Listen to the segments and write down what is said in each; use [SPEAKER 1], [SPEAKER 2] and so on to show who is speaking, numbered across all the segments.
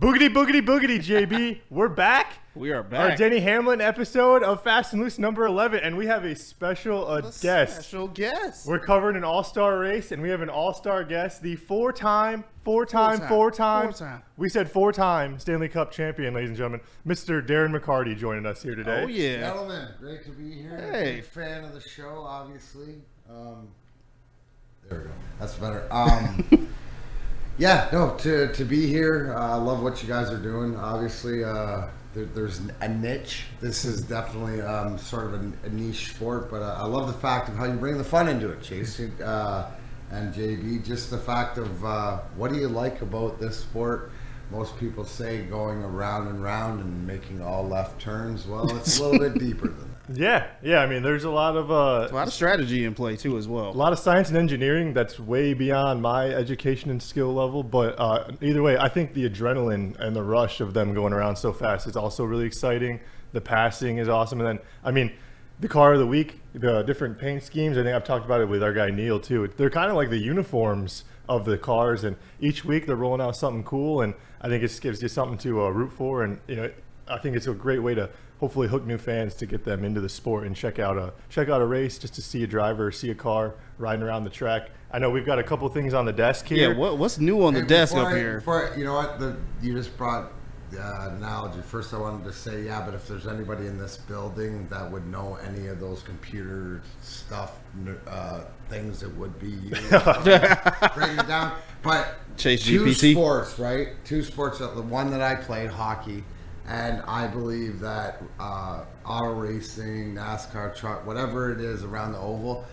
[SPEAKER 1] Boogety Boogety Boogety, JB. We're back.
[SPEAKER 2] We are back.
[SPEAKER 1] Our Denny Hamlin episode of Fast and Loose number 11, and we have a special guest.
[SPEAKER 2] Special guest.
[SPEAKER 1] We're covering an all-star race, and we have an all-star guest, the four-time. We said four-time Stanley Cup champion, ladies and gentlemen, Mr. Darren McCarty joining us here today.
[SPEAKER 2] Oh, yeah.
[SPEAKER 3] Gentlemen, great to be here.
[SPEAKER 2] Hey.
[SPEAKER 3] Big fan of the show, obviously. There we go. That's better. Yeah, no, to be here, I love what you guys are doing. Obviously, there's a niche. This is definitely sort of a niche sport, but I love the fact of how you bring the fun into it, Chase and JB. Just the fact of what do you like about this sport? Most people say going around and round and making all left turns. Well, it's a little bit deeper than that.
[SPEAKER 1] Yeah. I mean, there's a lot of
[SPEAKER 2] strategy in play too, as well.
[SPEAKER 1] A lot of science and engineering that's way beyond my education and skill level. But either way, I think the adrenaline and the rush of them going around so fast is also really exciting. The passing is awesome, and then I mean, the car of the week, the different paint schemes. I think I've talked about it with our guy Neil too. They're kind of like the uniforms of the cars, and each week they're rolling out something cool, and I think it gives you something to root for. And I think it's a great way to hopefully hook new fans to get them into the sport and check out a race just to see a driver, see a car riding around the track. I know we've got a couple things on the desk here.
[SPEAKER 2] Yeah, what's new on the desk up here?
[SPEAKER 3] You know what? You just brought the analogy. First, I wanted to say, yeah, but if there's anybody in this building that would know any of those computer stuff, things that would be breaking it down. But
[SPEAKER 2] Chase
[SPEAKER 3] two
[SPEAKER 2] GPT.
[SPEAKER 3] sports, right? Two sports. The one that I played, hockey. And I believe that auto racing, NASCAR truck, whatever it is around the oval,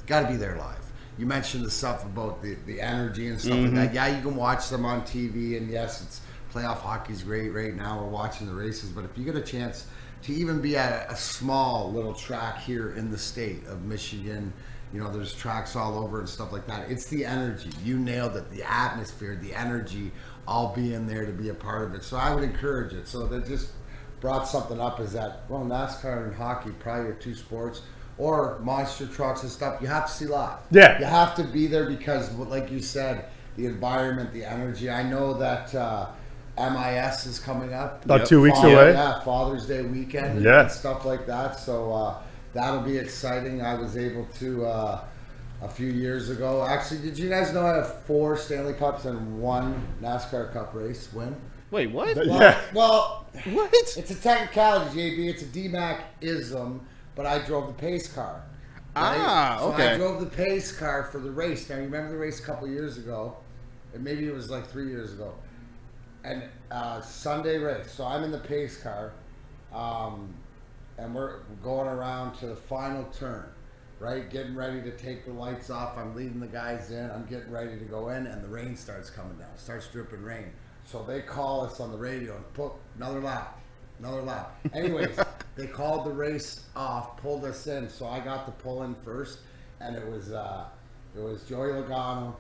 [SPEAKER 3] got to be there live. You mentioned the stuff about the energy and stuff like that. Yeah, you can watch them on TV, and yes, it's playoff hockey's great right now. We're watching the races, but if you get a chance to even be at a small little track here in the state of Michigan, there's tracks all over and stuff like that. It's the energy. You nailed it. The atmosphere, the energy, all being there to be a part of it. So I would encourage it. So that just brought something up is that, well, NASCAR and hockey, probably your two sports, or monster trucks and stuff, you have to see live.
[SPEAKER 1] Yeah.
[SPEAKER 3] You have to be there because, like you said, the environment, the energy. I know that MIS is coming up.
[SPEAKER 1] About 2 weeks away.
[SPEAKER 3] Yeah, Father's Day weekend and stuff like that. So that'll be exciting. I was able to, a few years ago. Actually, did you guys know I have 4 Stanley Cups and 1 NASCAR Cup race win?
[SPEAKER 2] Wait, what?
[SPEAKER 3] Well,
[SPEAKER 2] what?
[SPEAKER 3] It's a technicality, JB. It's a DMAC-ism, but I drove the pace car. Right?
[SPEAKER 2] Okay.
[SPEAKER 3] So I drove the pace car for the race. Now, you remember the race a couple years ago? And maybe it was like 3 years ago. And Sunday race. So I'm in the pace car, and we're going around to the final turn. Right, getting ready to take the lights off. I'm leading the guys in. I'm getting ready to go in, and the rain starts coming down. Starts dripping rain. So they call us on the radio and put another lap. Anyways, they called the race off, pulled us in. So I got to pull in first, and it was Joey Logano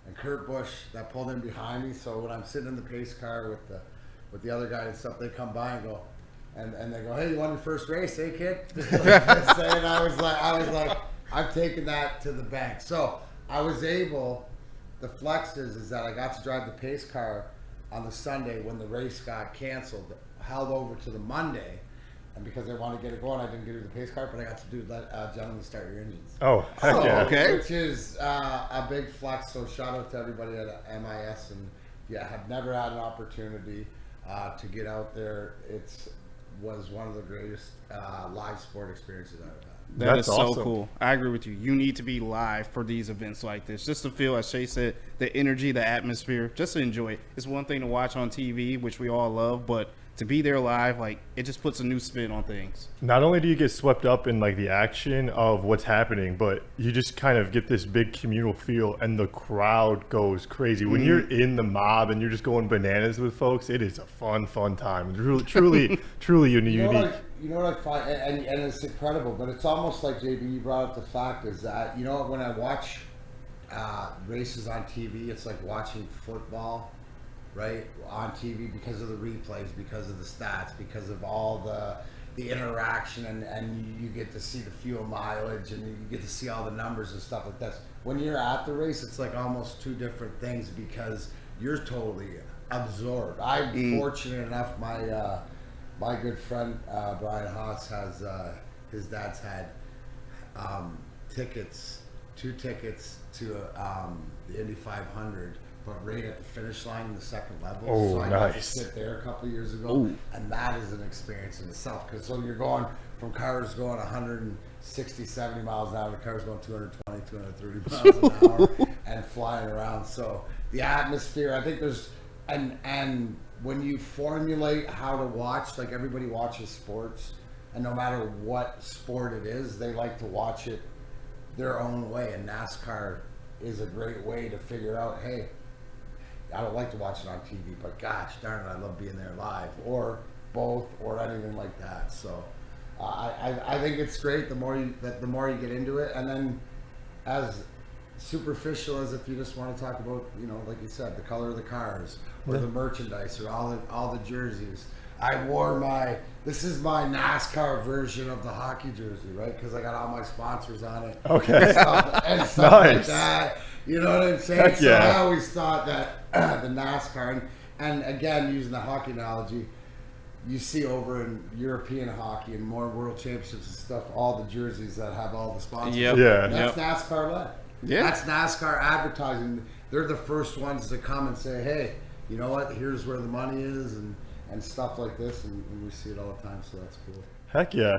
[SPEAKER 3] and Kurt Busch that pulled in behind me. So when I'm sitting in the pace car with the other guy and stuff, they come by and go. And they go, hey, you won your first race, hey kid? And I was like, I'm taking that to the bank. So I was able, the flex is that I got to drive the pace car on the Sunday when the race got canceled, held over to the Monday. And because they wanted to get it going, I didn't get to do the pace car, but I got to do gentlemen, start your engines.
[SPEAKER 1] Oh, heck yeah.
[SPEAKER 2] Okay.
[SPEAKER 3] Which is a big flex. So shout out to everybody at MIS. And yeah, have never had an opportunity to get out there. Was one of the greatest live sport experiences I've had.
[SPEAKER 2] That is
[SPEAKER 1] awesome.
[SPEAKER 2] so cool. I agree with you. You need to be live for these events like this, just to feel, as Shay said, the energy, the atmosphere, just to enjoy it. It's one thing to watch on TV, which we all love, but to be there live, like, it just puts a new spin on things.
[SPEAKER 1] Not only do you get swept up in like the action of what's happening, but you just kind of get this big communal feel, and the crowd goes crazy. When you're in the mob and you're just going bananas with folks, it is a fun time. It's truly unique.
[SPEAKER 3] You know what I find, and it's incredible, but it's almost like, JB, you brought up the fact is that, when I watch races on TV, it's like watching football. Right, on TV because of the replays, because of the stats, because of all the interaction, and you get to see the fuel mileage, and you get to see all the numbers and stuff like that. When you're at the race, it's like almost two different things because you're totally absorbed. I'm fortunate enough. My good friend Brian Haas has his dad's had tickets, 2 tickets to the Indy 500, but right at the finish line in the second level.
[SPEAKER 1] Oh,
[SPEAKER 3] so I got to
[SPEAKER 1] nice.
[SPEAKER 3] sit there a couple of years ago,
[SPEAKER 2] Ooh.
[SPEAKER 3] and that is an experience in itself. Because so you're going from cars going 160, 70 miles an hour to cars going 220, 230 miles an hour and flying around. So the atmosphere, I think there's, and when you formulate how to watch, like everybody watches sports, and no matter what sport it is, they like to watch it their own way. And NASCAR is a great way to figure out, hey, I don't like to watch it on TV, but gosh darn it, I love being there live, or both, or anything like that. So I think it's great the more you get into it, and then as superficial as if you just want to talk about, you know, like you said, the color of the cars or the merchandise or all the jerseys. I wore this is my NASCAR version of the hockey jersey, right? Because I got all my sponsors on it.
[SPEAKER 1] Okay.
[SPEAKER 3] And stuff
[SPEAKER 1] Nice.
[SPEAKER 3] like that. You know what I'm saying?
[SPEAKER 1] Heck
[SPEAKER 3] So
[SPEAKER 1] yeah.
[SPEAKER 3] I always thought that the NASCAR, and again, using the hockey analogy, you see over in European hockey and more world championships and stuff, all the jerseys that have all the sponsors.
[SPEAKER 2] Yep.
[SPEAKER 1] Yeah.
[SPEAKER 3] That's NASCAR led.
[SPEAKER 2] Yeah.
[SPEAKER 3] That's NASCAR advertising. They're the first ones to come and say, hey, you know what? Here's where the money is, and stuff like this, and we see it all the time, so that's cool.
[SPEAKER 1] Heck yeah.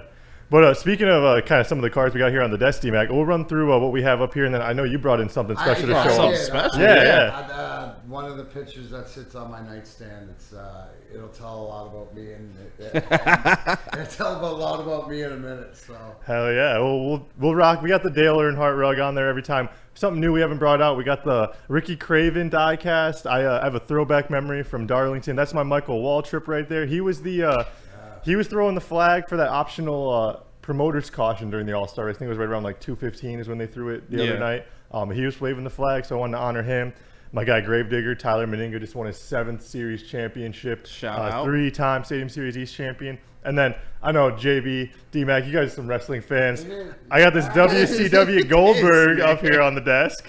[SPEAKER 1] But speaking of kind of some of the cars we got here on the desk, D-Mac, we'll run through what we have up here, and then I know you brought in something special to
[SPEAKER 2] brought
[SPEAKER 1] show
[SPEAKER 2] something
[SPEAKER 1] us.
[SPEAKER 2] special.
[SPEAKER 1] Yeah.
[SPEAKER 3] One of the pictures that sits on my nightstand, it'll tell a lot about me, and it'll tell a lot about me in a minute. So
[SPEAKER 1] Hell yeah. Well, we'll rock. We got the Dale Earnhardt rug on there every time. Something new we haven't brought out. We got the Ricky Craven die cast. I have a throwback memory from Darlington. That's my Michael Waltrip right there. He was he was throwing the flag for that optional promoter's caution during the All Star Race. I think it was right around like 2:15 is when they threw it the other night. He was waving the flag, so I wanted to honor him. My guy Gravedigger, Tyler Meninga, just won his 7th series championship.
[SPEAKER 2] Shout out.
[SPEAKER 1] 3-time Stadium Series East champion. And then, I know, JB, D-Mac, you guys are some wrestling fans. I got this WCW Goldberg up here on the desk.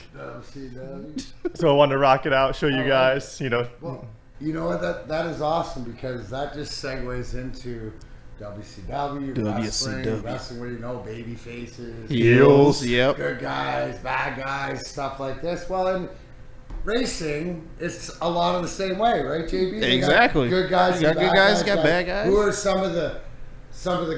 [SPEAKER 1] So I wanted to rock it out, show you guys, you know.
[SPEAKER 3] Well, you know what? That is awesome, because that just segues into WCW, wrestling where you know baby faces,
[SPEAKER 2] Heels, yep.
[SPEAKER 3] good guys, bad guys, stuff like this. Well, in racing, it's a lot of the same way, right, JB? They
[SPEAKER 2] Exactly.
[SPEAKER 3] got good guys,
[SPEAKER 2] You got good guys, got
[SPEAKER 3] like,
[SPEAKER 2] bad guys.
[SPEAKER 3] Who are some of the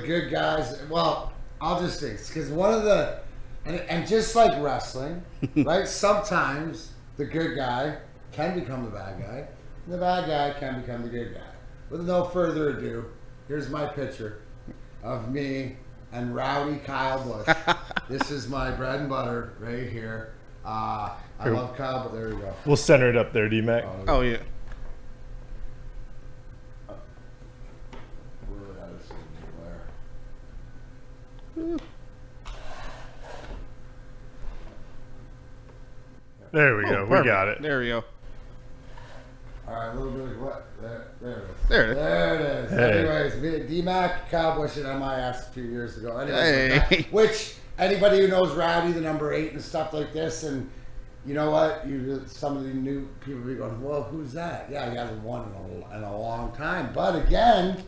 [SPEAKER 3] good guys? Well, I'll just think, because one of the and just like wrestling, right? Sometimes the good guy can become the bad guy, and the bad guy can become the good guy. With no further ado, here's my picture of me and rowdy Kyle Busch. This is my bread and butter right here. I love Kyle, but there we go.
[SPEAKER 1] We'll center it up there, D-Mac.
[SPEAKER 2] Oh, yeah.
[SPEAKER 3] Really had this in
[SPEAKER 1] There we go. We
[SPEAKER 2] Perfect.
[SPEAKER 1] got it.
[SPEAKER 2] There we go.
[SPEAKER 3] All right, a little bit of what? There it is.
[SPEAKER 2] There it is.
[SPEAKER 3] There it is.
[SPEAKER 1] Hey.
[SPEAKER 3] Anyways, D-Mac, Kyle Busch, and MIS a few years ago. Anyways,
[SPEAKER 2] Hey.
[SPEAKER 3] which anybody who knows Rowdy, the number 8 and stuff like this, and you know what? Some of the new people be going, well, who's that? Yeah, he hasn't won in a long time. But again,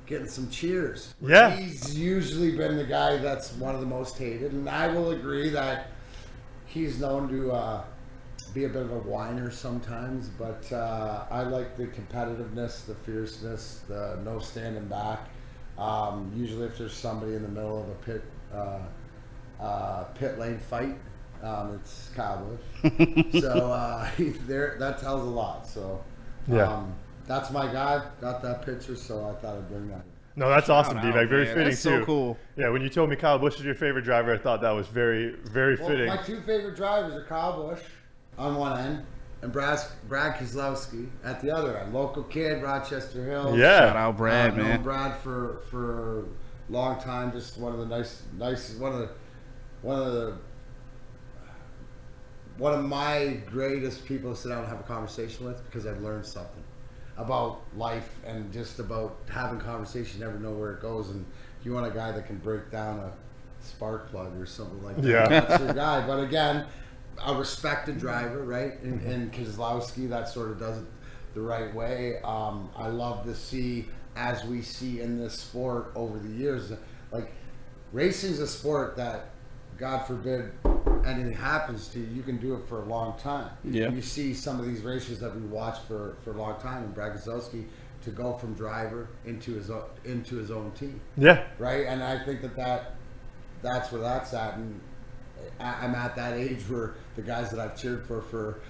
[SPEAKER 3] getting some cheers.
[SPEAKER 1] Yeah.
[SPEAKER 3] He's usually been the guy that's one of the most hated, and I will agree that he's known to be a bit of a whiner sometimes, but I like the competitiveness, the fierceness, the no standing back. Usually if there's somebody in the middle of a pit lane fight, it's Kyle Busch. So that tells a lot. So that's my guy. Got that picture, so I thought I'd bring that in.
[SPEAKER 1] No, that's awesome,
[SPEAKER 2] Shout out,
[SPEAKER 1] D-Mac. Very
[SPEAKER 2] man.
[SPEAKER 1] fitting,
[SPEAKER 2] That's
[SPEAKER 1] too.
[SPEAKER 2] so cool.
[SPEAKER 1] Yeah, when you told me Kyle Busch is your favorite driver, I thought that was very, very
[SPEAKER 3] Well,
[SPEAKER 1] fitting.
[SPEAKER 3] my 2 favorite drivers are Kyle Busch on one end and Brad Keselowski at the other end. Local kid, Rochester Hills.
[SPEAKER 1] Yeah.
[SPEAKER 2] Shout out Brad,
[SPEAKER 3] Known
[SPEAKER 2] man.
[SPEAKER 3] Brad for a long time. Just one of the one of my greatest people to sit down and have a conversation with, because I've learned something about life and just about having conversation. You never know where it goes, and if you want a guy that can break down a spark plug or something like that,
[SPEAKER 1] Yeah.
[SPEAKER 3] that's your guy. But again, a respected driver, right? And Keselowski, that sort of does it. the right way. I love to see, as we see in this sport over the years, like racing's a sport that, God forbid anything happens to you, you can do it for a long time.
[SPEAKER 2] Yeah.
[SPEAKER 3] You see some of these races that we watched for a long time, and Brad Keselowski, to go from driver into his own team.
[SPEAKER 1] Yeah.
[SPEAKER 3] Right, and I think that's where that's at, and I'm at that age where the guys that I've cheered for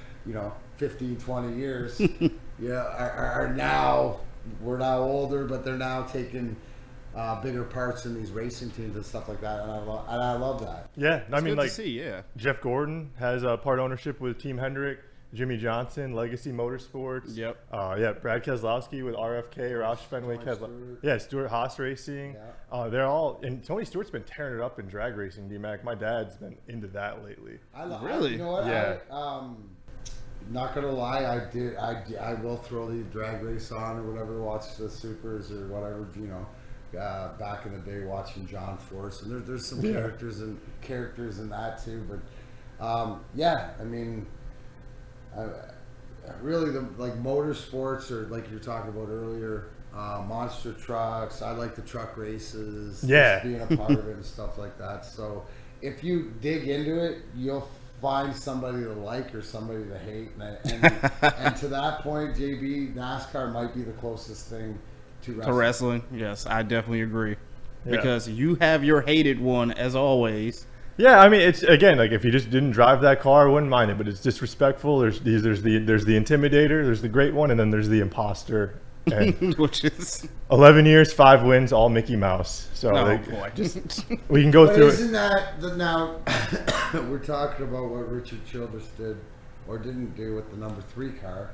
[SPEAKER 3] 15, 20 years, are now, we're now older, but they're now taking bigger parts in these racing teams and stuff like that, and I love that.
[SPEAKER 1] Yeah, I mean,
[SPEAKER 2] good
[SPEAKER 1] like
[SPEAKER 2] to see, yeah.
[SPEAKER 1] Jeff Gordon has a part ownership with Team Hendrick. Jimmy Johnson, Legacy Motorsports.
[SPEAKER 2] Yep.
[SPEAKER 1] Brad Keselowski with RFK, Roush Fenway, Stuart Haas Racing.
[SPEAKER 3] Yeah.
[SPEAKER 1] They're all, and Tony Stewart's been tearing it up in drag racing. D-Mac, my dad's been into that lately.
[SPEAKER 2] Really?
[SPEAKER 3] You know what?
[SPEAKER 1] Yeah.
[SPEAKER 3] Not gonna lie, I will throw the drag race on or whatever, watch the supers or whatever, back in the day watching John Force, and there's some characters in that too, but I mean, really the motorsports, or like you were talking about earlier, monster trucks. I like the truck races, just being a part of it and stuff like that. So if you dig into it, you'll find somebody to like or somebody to hate, and to that point, JB, NASCAR might be the closest thing to wrestling.
[SPEAKER 2] Yes, I definitely agree, because you have your hated one as always.
[SPEAKER 1] Yeah, I mean, it's, again, like if you just didn't drive that car, I wouldn't mind it, but it's disrespectful. There's the intimidator, there's the great one, and then there's the imposter. And
[SPEAKER 2] Which is
[SPEAKER 1] 11 years, 5 wins, all Mickey Mouse. So
[SPEAKER 2] boy.
[SPEAKER 1] we can go
[SPEAKER 3] But
[SPEAKER 1] through
[SPEAKER 3] isn't that now? We're talking about what Richard Childress did or didn't do with the number 3 car,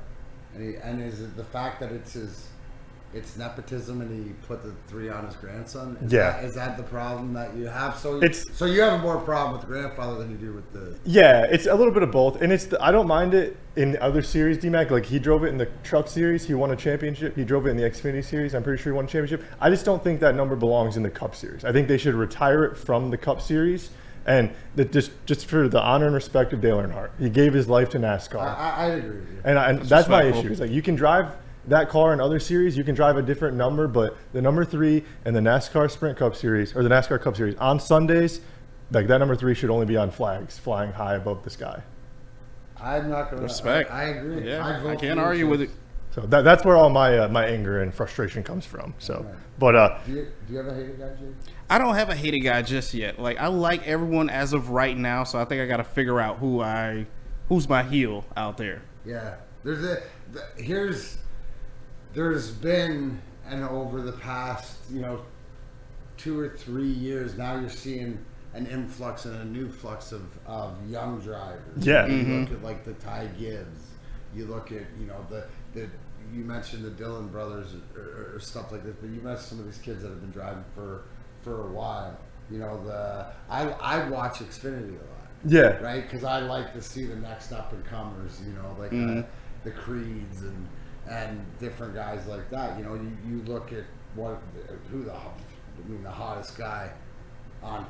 [SPEAKER 3] and is it the fact that it's nepotism, and he put the 3 on his grandson? Is that the problem that you have? So you have a more problem with the grandfather than you do with the... Yeah,
[SPEAKER 1] it's a little bit of both, and I don't mind it in other series, D-Mac. Like, he drove it in the Truck Series, he won a championship. He drove it in the Xfinity Series, I'm pretty sure he won a championship. I just don't think that number belongs in the Cup Series. I think they should retire it from the Cup Series, and just for the honor and respect of Dale Earnhardt. He gave his life to NASCAR.
[SPEAKER 3] I agree with you.
[SPEAKER 1] And that's my issue. It's like, you can drive that car in other series, you can drive a different number, but the number 3 in the NASCAR Sprint Cup Series, or the NASCAR Cup Series, on Sundays, like, that number 3 should only be on flags flying high above the sky.
[SPEAKER 3] I'm not going to...
[SPEAKER 2] Respect.
[SPEAKER 3] I agree.
[SPEAKER 2] Yeah, I can't argue with it.
[SPEAKER 1] So that's where all my anger and frustration comes from. So, but
[SPEAKER 3] do you have a hated guy, Jay?
[SPEAKER 2] I don't have a hated guy just yet. Like, I like everyone as of right now, so I think I got to figure out who's my heel out there.
[SPEAKER 3] Yeah. There's been, and over the past, 2 or 3 years, now you're seeing an influx and a new flux of young drivers.
[SPEAKER 1] Yeah.
[SPEAKER 3] You look at like the Ty Gibbs. You look at you mentioned the Dillon brothers or stuff like this, but you mentioned some of these kids that have been driving for a while. I watch Xfinity a lot.
[SPEAKER 1] Yeah.
[SPEAKER 3] Right, because I like to see the next up and comers. The Creeds and different guys like that. You look at the hottest guy on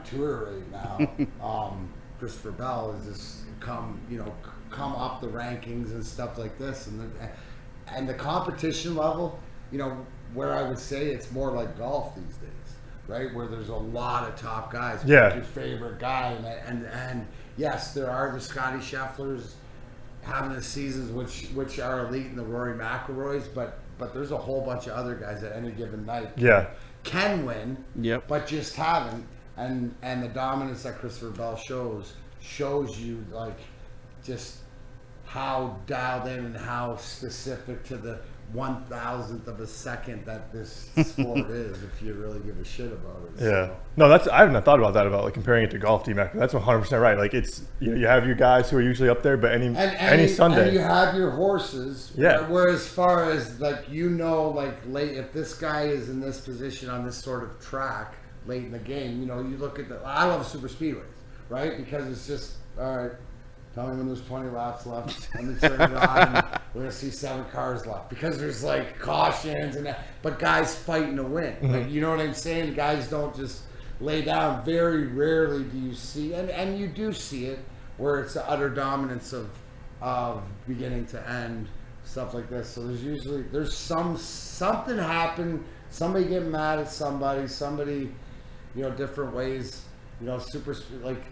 [SPEAKER 3] tour right now. Christopher Bell has just come up the rankings and stuff like this, and the competition level, where I would say it's more like golf these days, right? Where there's a lot of top guys.
[SPEAKER 1] Yeah.
[SPEAKER 3] Pick your favorite guy, and yes, there are the Scotty Schefflers having the seasons which are elite, in the Rory McIlroys, but there's a whole bunch of other guys at any given night can win, but just haven't. And the dominance that Christopher Bell shows you, like, just how dialed in and how specific to the 1,000th of a second that this sport is, if you really give a shit about it.
[SPEAKER 1] Yeah. No, I haven't thought about that, about like comparing it to golf, T-Mac. That's 100% right. Like, it's, you have your guys who are usually up there, but any Sunday.
[SPEAKER 3] And you have your horses.
[SPEAKER 1] Yeah.
[SPEAKER 3] Where as far as, like, late, if this guy is in this position on this sort of track late in the game, you look at I love super speedways, right? Because it's just, all right, tell me when there's 20 laps left. Let me turn it on. And we're going to see 7 cars left. Because there's, like, cautions and that. But guys fighting to win.
[SPEAKER 1] Mm-hmm.
[SPEAKER 3] Like, you know what I'm saying? Guys don't just lay down. Very rarely do you see, and you do see it, where it's the utter dominance of beginning to end stuff like this. So there's something happen. Somebody getting mad at somebody, different ways, super like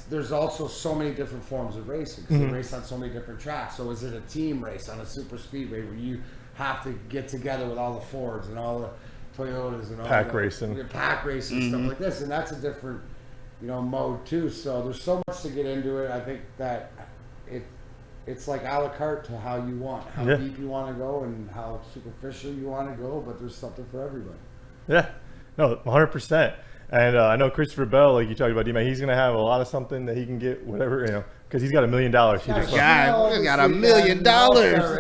[SPEAKER 3] there's also so many different forms of racing because they race on so many different tracks. So is it a team race on a super speedway where you have to get together with all the Fords and all the Toyotas and all
[SPEAKER 1] pack
[SPEAKER 3] the
[SPEAKER 1] racing,
[SPEAKER 3] stuff like this, and that's a different mode too. So there's so much to get into it. I think that it's like a la carte to how you want, how deep you want to go and how superficial you want to go, but there's something for everybody.
[SPEAKER 1] Yeah, no, 100%. And I know Christopher Bell, like you talked about, D-Man, he's going to have a lot of something that he can get, whatever, because he's got $1 million. He
[SPEAKER 2] got $1 million.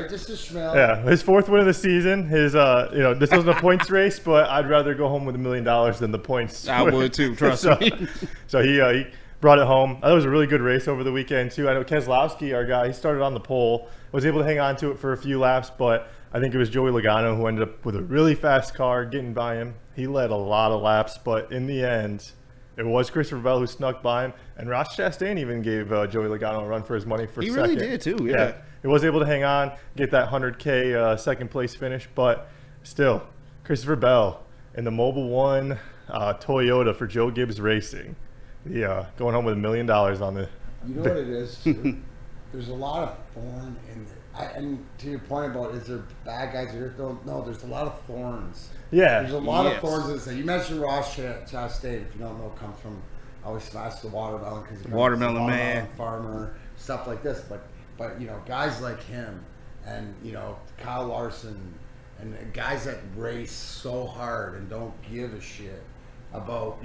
[SPEAKER 3] Just a smell.
[SPEAKER 1] Yeah, his 4th win of the season. His, this wasn't a points race, but I'd rather go home with $1 million than the points.
[SPEAKER 2] I would too, trust me.
[SPEAKER 1] So he brought it home. I thought it was a really good race over the weekend too. I know Keselowski, our guy, he started on the pole, was able to hang on to it for a few laps, but I think it was Joey Logano who ended up with a really fast car getting by him. He led a lot of laps, but in the end, it was Christopher Bell who snuck by him, and Ross Chastain even gave Joey Logano a run for his money for
[SPEAKER 2] he
[SPEAKER 1] second.
[SPEAKER 2] He really did too, yeah.
[SPEAKER 1] He was able to hang on, get that 100K second place finish, but still, Christopher Bell in the Mobil 1 Toyota for Joe Gibbs Racing. Yeah, going home with $1 million on the.
[SPEAKER 3] You know what it is, too? There's a lot of thorn in it. And to your point about is there bad guys here? No, there's a lot of thorns.
[SPEAKER 1] Yeah.
[SPEAKER 3] There's a lot of thorns in this thing. You mentioned Ross Chastain, if you don't know, comes from, always smash the watermelon because he's
[SPEAKER 2] watermelon man,
[SPEAKER 3] farmer, stuff like this. But guys like him and, Kyle Larson and guys that race so hard and don't give a shit about,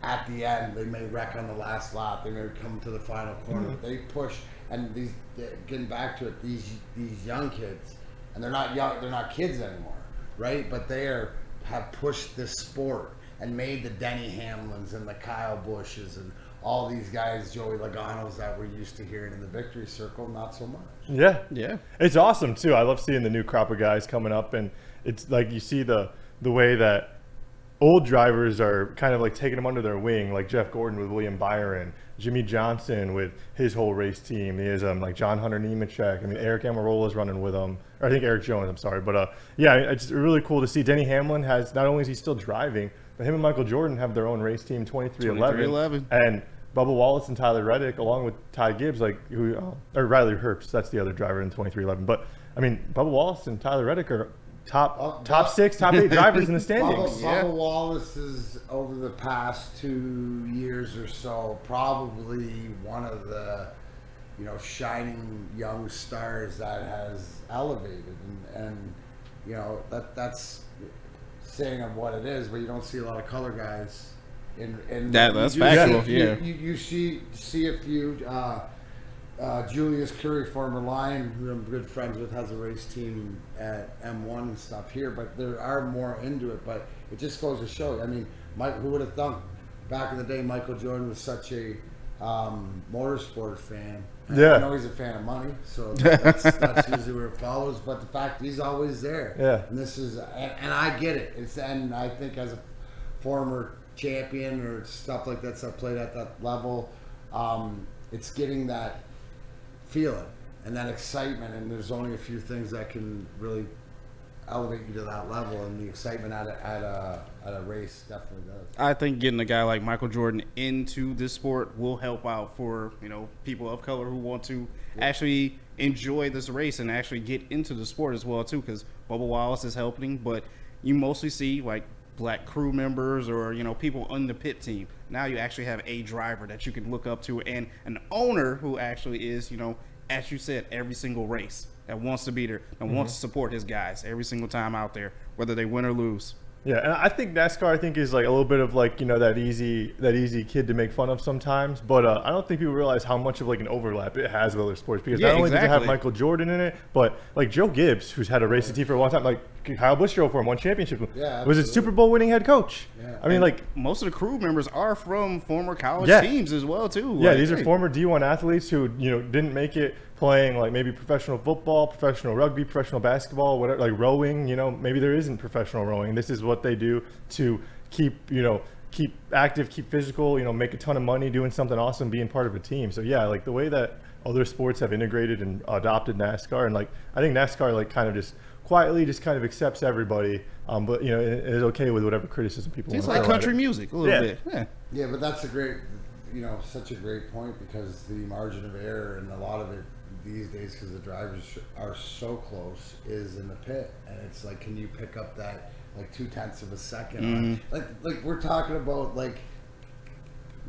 [SPEAKER 3] at the end, they may wreck on the last lap. They may come to the final corner. They push, and getting back to it, these young kids, and they're not young, they're not kids anymore, right? But they have pushed this sport and made the Denny Hamlins and the Kyle Bushes and all these guys, Joey Logano's that we're used to hearing in the victory circle, not so much.
[SPEAKER 1] Yeah. It's awesome too. I love seeing the new crop of guys coming up, and it's like you see the way that old drivers are kind of like taking them under their wing, like Jeff Gordon with William Byron, Jimmy Johnson with his whole race team. He has like John Hunter Nemechek. I mean, Eric Amarola's running with him. Or I think Eric Jones, I'm sorry. But it's really cool to see. Denny Hamlin has, not only is he still driving, but him and Michael Jordan have their own race team, 2311. And Bubba Wallace and Tyler Reddick, along with Ty Gibbs, or Riley Herbst, that's the other driver in 2311. But I mean, Bubba Wallace and Tyler Reddick are top 6, top 8 drivers in the standings.
[SPEAKER 3] Bubba Wallace is, over the past 2 years or so, probably one of the shining young stars that has elevated, and that's saying of what it is, but you don't see a lot of color guys in
[SPEAKER 2] that's factual.
[SPEAKER 3] You see a few. Julius Curry, former Lion, who I'm good friends with, has a race team at M1 and stuff here, but there are more into it. But it just goes to show. I mean, who would have thought back in the day Michael Jordan was such a motorsport fan? I know he's a fan of money, so that's usually where it follows. But the fact he's always there.
[SPEAKER 1] Yeah.
[SPEAKER 3] And this is, and I get it. And I think as a former champion or stuff like that, so I played at that level, it's getting that feeling and that excitement, and there's only a few things that can really elevate you to that level, and the excitement at a race definitely does.
[SPEAKER 2] I think getting a guy like Michael Jordan into this sport will help out for people of color who want to actually enjoy this race and actually get into the sport as well too, because Bubba Wallace is helping, but you mostly see like black crew members or people on the pit team. Now you actually have a driver that you can look up to, and an owner who actually is as you said, every single race, that wants to be there and wants to support his guys every single time out there, whether they win or lose.
[SPEAKER 1] Yeah, and I think NASCAR is like a little bit of like that easy kid to make fun of sometimes, but I don't think people realize how much of like an overlap it has with other sports, because not only does it have Michael Jordan in it, but like Joe Gibbs, who's had a racing team for a long time, like Kyle Busch drove for him, won championship, was a Super Bowl winning head coach. Yeah. I mean, like
[SPEAKER 2] most of the crew members are from former college teams as well too.
[SPEAKER 1] Yeah, these are former D1 athletes who didn't make it playing like maybe professional football, professional rugby, professional basketball, whatever, like rowing. Maybe there isn't professional rowing. This is what they do to keep active, keep physical, make a ton of money doing something awesome, being part of a team. So yeah, like the way that other sports have integrated and adopted NASCAR, and like I think NASCAR like kind of just quietly just kind of accepts everybody, but you know, it is okay with whatever criticism people want
[SPEAKER 2] It's
[SPEAKER 1] to
[SPEAKER 2] like
[SPEAKER 1] throw at
[SPEAKER 2] country
[SPEAKER 1] it.
[SPEAKER 2] music a little bit. Yeah.
[SPEAKER 3] Yeah, but that's a great, such a great point because the margin of error and a lot of it these days, because the drivers are so close, is in the pit, and it's like, can you pick up that like 0.2 of a second? Like we're talking about like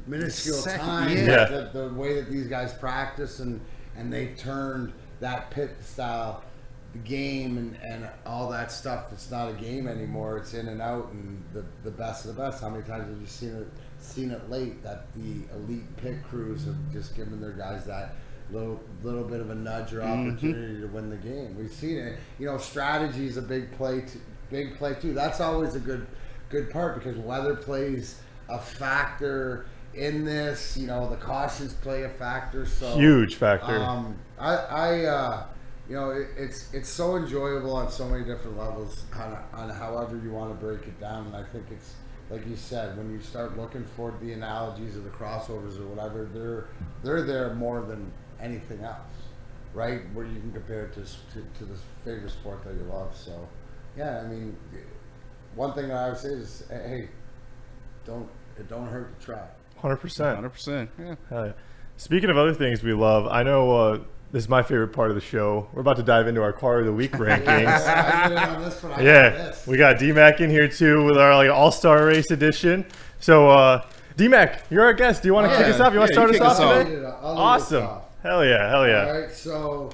[SPEAKER 3] minuscule time.
[SPEAKER 1] Yeah.
[SPEAKER 3] The way that these guys practice and they've turned that pit style, the game and all that stuff. It's not a game anymore. It's in and out, and the best of the best. How many times have you seen it late that the elite pit crews have just given their guys that little bit of a nudge or opportunity to win the game? We've seen it. Strategy is a big play too. That's always a good part because weather plays a factor in this. The cautions play a factor. So
[SPEAKER 1] Huge factor.
[SPEAKER 3] It's so enjoyable on so many different levels on however you want to break it down. And I think it's like you said, when you start looking for the analogies of the crossovers or whatever, they're there more than anything else, right? Where you can compare it to the favorite sport that you love. So, yeah, I mean, one thing that I would say is, hey, it don't hurt to try.
[SPEAKER 1] 100%.
[SPEAKER 2] 100%. Yeah.
[SPEAKER 1] Hell yeah. Speaking of other things we love, I know this is my favorite part of the show. We're about to dive into our car of the week rankings. Yeah, we got D-Mac in here too with our like All Star Race edition. So D-Mac, you're our guest. Do you want to kick us off? You want to start us off today? Awesome. Hell yeah.
[SPEAKER 3] All right. So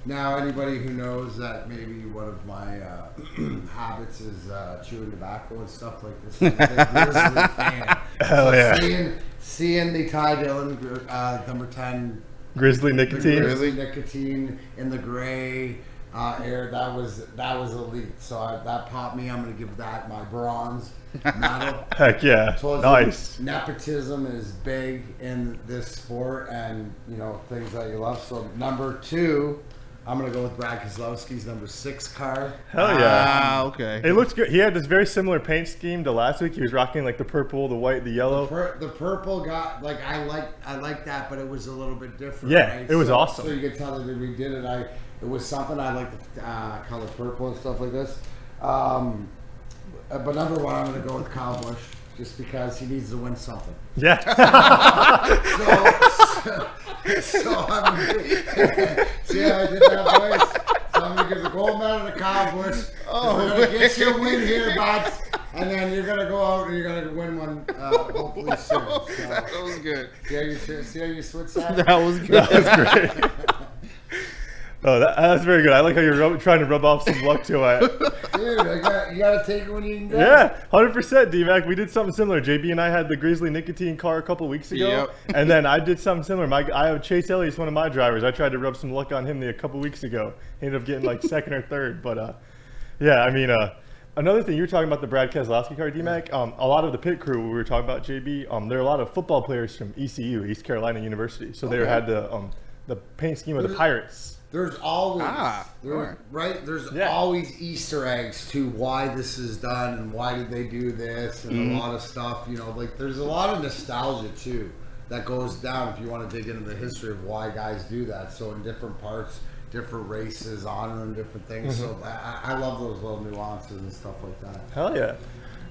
[SPEAKER 3] now anybody who knows that maybe one of my habits is chewing tobacco and stuff like this. I'm a big Grizzly fan.
[SPEAKER 1] Hell yeah.
[SPEAKER 3] Seeing the Ty Dillon number 10
[SPEAKER 1] Grizzly nicotine.
[SPEAKER 3] Grizzly nicotine in the gray air, that was elite. So that popped me. I'm going to give that my bronze medal.
[SPEAKER 1] Heck yeah. Nice.
[SPEAKER 3] Nepotism is big in this sport, and things that you love. So number 2, I'm going to go with Brad Keselowski's number 6 car.
[SPEAKER 1] Hell yeah.
[SPEAKER 2] Okay.
[SPEAKER 1] It looks good. He had this very similar paint scheme to last week. He was rocking like the purple, the white, the yellow.
[SPEAKER 3] The purple got, like, I like that, but it was a little bit different.
[SPEAKER 1] Yeah,
[SPEAKER 3] right?
[SPEAKER 1] It was awesome.
[SPEAKER 3] So you could tell that they redid it. It was something I like the color purple and stuff like this. But number 1, I'm going to go with Kyle Busch, just because he needs to win something.
[SPEAKER 1] Yeah.
[SPEAKER 3] So I'm see how I did that voice? So I'm going to give the gold medal to Kyle Busch. We're going to get you a win here, bud. And then you're going to go out and you're going to win one hopefully soon. So,
[SPEAKER 2] That was good.
[SPEAKER 3] see how you switched that?
[SPEAKER 2] That was good.
[SPEAKER 1] That was great. Oh, that's very good. I like how you're trying to rub off some luck to it.
[SPEAKER 3] Dude, you got to take it when you can get it.
[SPEAKER 1] Yeah, 100%, D-Mac. We did something similar. JB and I had the Grizzly nicotine car a couple weeks ago.
[SPEAKER 2] Yep.
[SPEAKER 1] And then I did something similar. I have Chase Elliott's one of my drivers. I tried to rub some luck on him a couple weeks ago. He ended up getting like second or third. But yeah, I mean, another thing, you were talking about the Brad Keselowski car, D-Mac. A lot of the pit crew, we were talking about, JB, there are a lot of football players from ECU, East Carolina University. So they had the paint scheme of the Pirates.
[SPEAKER 3] There's always
[SPEAKER 2] right.
[SPEAKER 3] There's always Easter eggs to why this is done and why did they do this and a lot of stuff. Like there's a lot of nostalgia too that goes down if you want to dig into the history of why guys do that. So in different parts, different races, honoring different things. So I love those little nuances and stuff like that.
[SPEAKER 1] Hell yeah,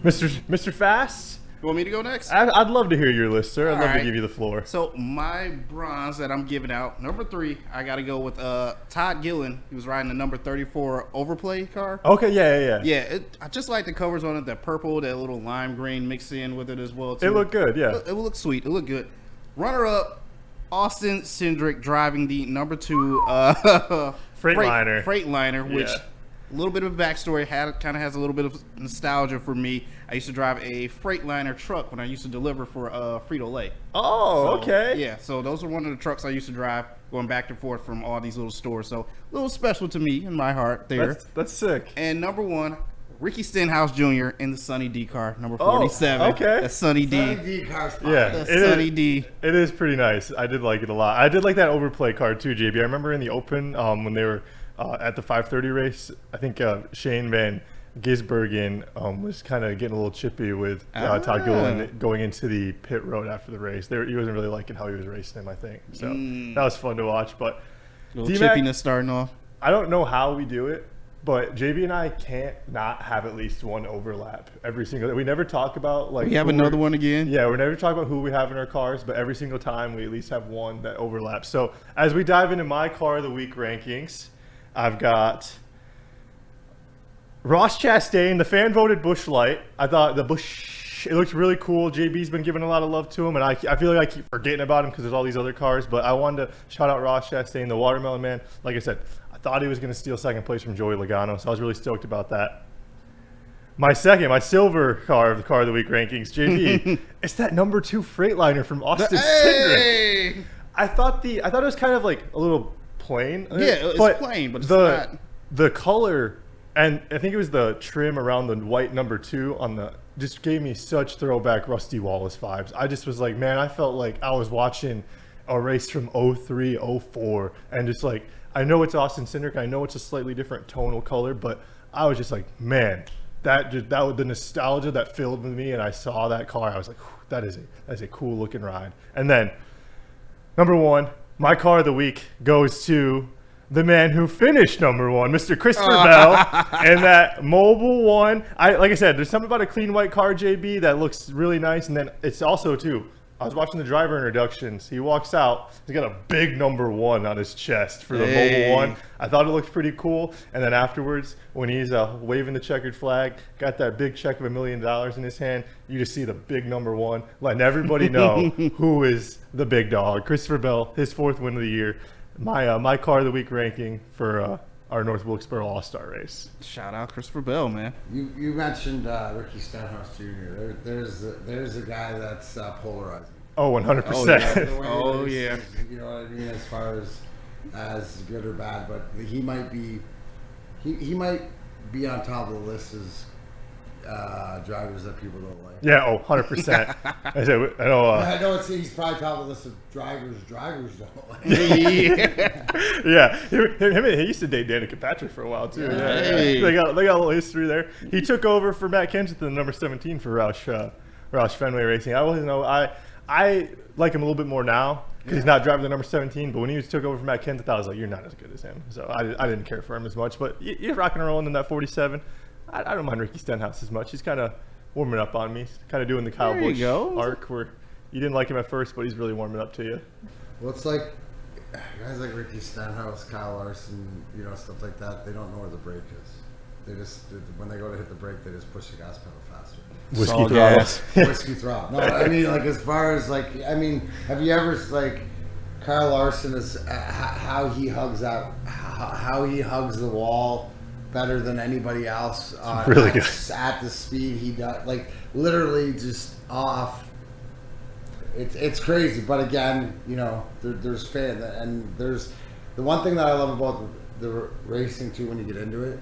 [SPEAKER 1] Mr. Fast.
[SPEAKER 2] You want me to go next?
[SPEAKER 1] I'd love to hear your list, sir. I'd love to give you the floor.
[SPEAKER 2] So my bronze that I'm giving out, number 3, I got to go with Todd Gillen. He was riding the number 34 Overplay car.
[SPEAKER 1] Okay, yeah.
[SPEAKER 2] Yeah, I just like the covers on it, that purple, that little lime green mixed in with it as well, too.
[SPEAKER 1] It looked good, yeah.
[SPEAKER 2] It looked sweet. It looked good. Runner-up, Austin Cindric driving the number 2 Freightliner, which... A little bit of a backstory, kind of has a little bit of nostalgia for me. I used to drive a Freightliner truck when I used to deliver for Frito-Lay.
[SPEAKER 1] Oh, okay.
[SPEAKER 2] Yeah, so those are one of the trucks I used to drive going back and forth from all these little stores. So a little special to me in my heart there.
[SPEAKER 1] That's sick.
[SPEAKER 2] And number 1, Ricky Stenhouse Jr. in the Sunny D car, number 47.
[SPEAKER 1] Oh, okay.
[SPEAKER 2] That's Sunny D.
[SPEAKER 3] Sunny D car's fine.
[SPEAKER 1] Yeah,
[SPEAKER 2] That's Sunny D.
[SPEAKER 1] It is pretty nice. I did like it a lot. I did like that Overplay car too, JB. I remember in the Open when they were... at the 530 race, I think Shane Van Gisbergen was kind of getting a little chippy with Todd Gilliland going into the pit road after the race. He wasn't really liking how he was racing him, I think. So that was fun to watch. But
[SPEAKER 2] little chippiness starting off.
[SPEAKER 1] I don't know how we do it, but JB and I can't not have at least one overlap every single day. We never talk about like
[SPEAKER 2] we have another one again.
[SPEAKER 1] Yeah, we never talk about who we have in our cars, but every single time we at least have one that overlaps. So as we dive into my car of the week rankings, I've got Ross Chastain, the fan voted Busch Light. I thought the Busch, it looks really cool. JB's been giving a lot of love to him, and I feel like I keep forgetting about him because there's all these other cars. But I wanted to shout out Ross Chastain, the Watermelon Man. Like I said, I thought he was going to steal second place from Joey Logano, so I was really stoked about that. My silver car of the car of the week rankings, JB, it's that number 2 Freightliner from Austin Cindric. I thought it was kind of like a little plain.
[SPEAKER 2] Yeah, it's plain, but it's not.
[SPEAKER 1] The color, and I think it was the trim around the white number 2 on the, just gave me such throwback Rusty Wallace vibes. I just was like, man, I felt like I was watching a race from 03, 04, and just like, I know it's Austin Cindric, I know it's a slightly different tonal color, but I was just like, man, that was the nostalgia that filled with me, and I saw that car, I was like, that is a cool looking ride. And then number 1, my car of the week goes to the man who finished number 1, Mr. Christopher Bell, and that Mobile 1. Like I said, there's something about a clean white car, JB, that looks really nice. And then it's also, too, I was watching the driver introductions. He walks out. He's got a big number 1 on his chest for the Mobile 1. I thought it looked pretty cool. And then afterwards, when he's waving the checkered flag, got that big check of $1 million in his hand, you just see the big number 1, letting everybody know who is the big dog. Christopher Bell, his 4th win of the year. My car of the week ranking for our North Wilkesboro All Star Race.
[SPEAKER 2] Shout out Christopher Bell, man.
[SPEAKER 3] You mentioned Ricky Stenhouse Jr. There's a guy that's polarizing.
[SPEAKER 1] Oh, 100%.
[SPEAKER 2] Oh yeah.
[SPEAKER 3] You know what I mean, as far as good or bad, but he might be on top of the list as drivers that people don't like.
[SPEAKER 1] Yeah, 100%. I know.
[SPEAKER 3] I know he's probably top of the list of drivers don't like.
[SPEAKER 1] Yeah, he used to date Danica Patrick for a while too. Yeah. They got a little history there. He took over for Matt Kensington, number 17 for Roush Fenway Racing. I like him a little bit more now because he's not driving the number 17. But when he took over for Matt Kensington, I was like, you're not as good as him. So I didn't care for him as much. But you're rocking and rolling in that 47. I don't mind Ricky Stenhouse as much. He's kind of warming up on me. Kind of doing the Kyle Busch arc where you didn't like him at first, but he's really warming up to you.
[SPEAKER 3] Well, it's like guys like Ricky Stenhouse, Kyle Larson, stuff like that. They don't know where the brake is. They just, when they go to hit the brake, they just push the gas pedal faster.
[SPEAKER 1] Whiskey throttle.
[SPEAKER 3] Whiskey throttle. No, I mean, like as far as have you ever Kyle Larson is how he hugs the wall better than anybody else
[SPEAKER 1] really good.
[SPEAKER 3] At the speed he does, like literally just off. It's crazy, but again, there's fan, and there's the one thing that I love about the racing too. When you get into it,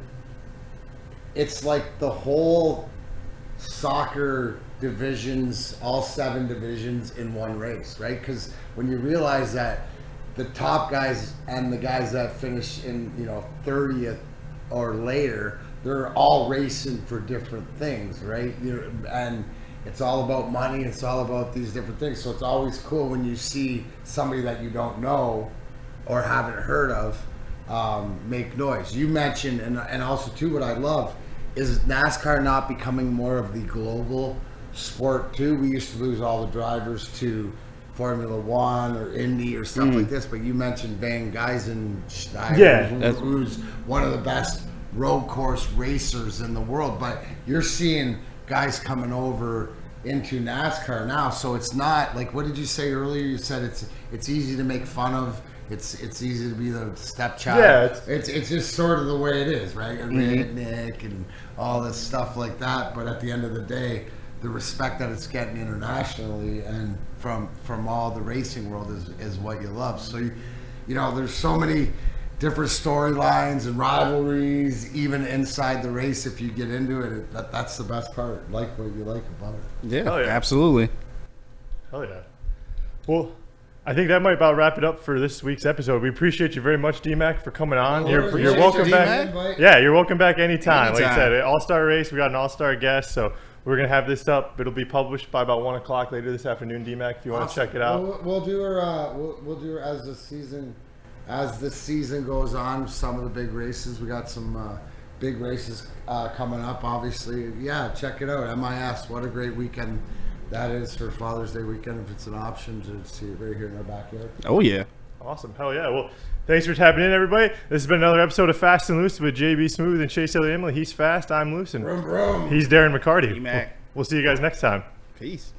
[SPEAKER 3] it's like the whole soccer divisions, all 7 divisions in one race, right? Because when you realize that the top guys and the guys that finish in 30th or later, they're all racing for different things, right? And it's all about money. It's all about these different things. So it's always cool when you see somebody that you don't know or haven't heard of make noise. You mentioned, and also too, what I love is NASCAR not becoming more of the global sport too. We used to lose all the drivers to Formula One or Indy or stuff like this, but you mentioned Van Geisenstein, who's one of the best road course racers in the world. But you're seeing guys coming over into NASCAR now, so it's not like, what did you say earlier? You said it's easy to make fun of. It's easy to be the stepchild. Yeah, it's just sort of the way it is, right? Redneck and all this stuff like that. But at the end of the day, the respect that it's getting internationally and from all the racing world is what you love. So there's so many different storylines and rivalries even inside the race. If you get into it, that's the best part. Like what you like about it.
[SPEAKER 2] Yeah, absolutely.
[SPEAKER 1] Hell yeah. Well, I think that might about wrap it up for this week's episode. We appreciate you very much, DMAC, for coming on.
[SPEAKER 3] Well,
[SPEAKER 1] You're
[SPEAKER 3] appreciate
[SPEAKER 1] welcome
[SPEAKER 3] you,
[SPEAKER 1] back.
[SPEAKER 3] D-Mac.
[SPEAKER 1] Yeah, you're welcome back anytime. Like I
[SPEAKER 2] Anytime.
[SPEAKER 1] said, All Star Race. We got an All Star guest, so we're gonna have this up. It'll be published by about 1 o'clock later this afternoon. DMAC, if you want to check it out.
[SPEAKER 3] We'll do her. We'll do her as the season goes on. Some of the big races. We got some big races coming up. Obviously, yeah. Check it out. MIS. What a great weekend that is for Father's Day weekend. If it's an option to see it right here in our backyard.
[SPEAKER 2] Oh yeah.
[SPEAKER 1] Awesome. Hell yeah. Well, thanks for tapping in, everybody. This has been another episode of Fast and Loose with JB Smooth and Chase Elliott Emily. He's fast. I'm loose. And
[SPEAKER 3] Vroom, vroom.
[SPEAKER 1] he's Darren McCarty.
[SPEAKER 2] D-Mac.
[SPEAKER 1] We'll see you guys next time.
[SPEAKER 2] Peace.